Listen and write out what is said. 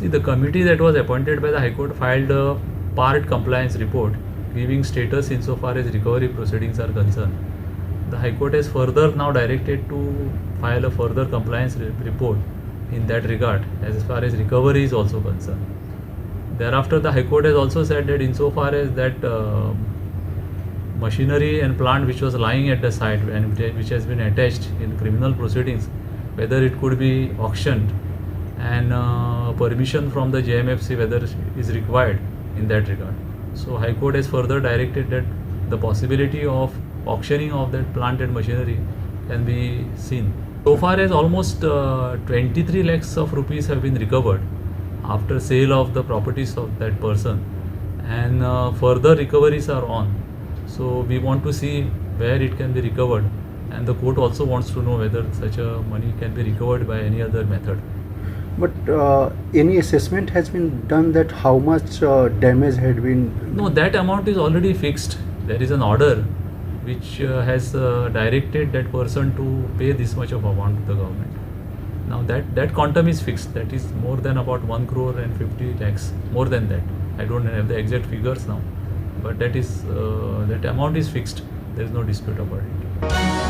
See, the committee that was appointed by the High Court filed a part compliance report giving status insofar as recovery proceedings are concerned. The High Court has further now directed to file a further compliance report in that regard as far as recovery is also concerned. Thereafter, the High Court has also said that insofar as that machinery and plant which was lying at the site and which has been attached in criminal proceedings, whether it could be auctioned and permission from the JMFC whether is required in that regard. So High Court has further directed that the possibility of auctioning of that plant and machinery can be seen. So far as almost 23 lakhs of rupees have been recovered after sale of the properties of that person, and further recoveries are on. So we want to see where it can be recovered, and the court also wants to know whether such a money can be recovered by any other method. But any assessment has been done that how much damage had been? No, that amount is already fixed. There is an order which has directed that person to pay this much of amount to the government. Now that quantum is fixed. That is more than about 1 crore and 50 lakhs. More than that. I don't have the exact figures now, but that is that amount is fixed. There is no dispute about it.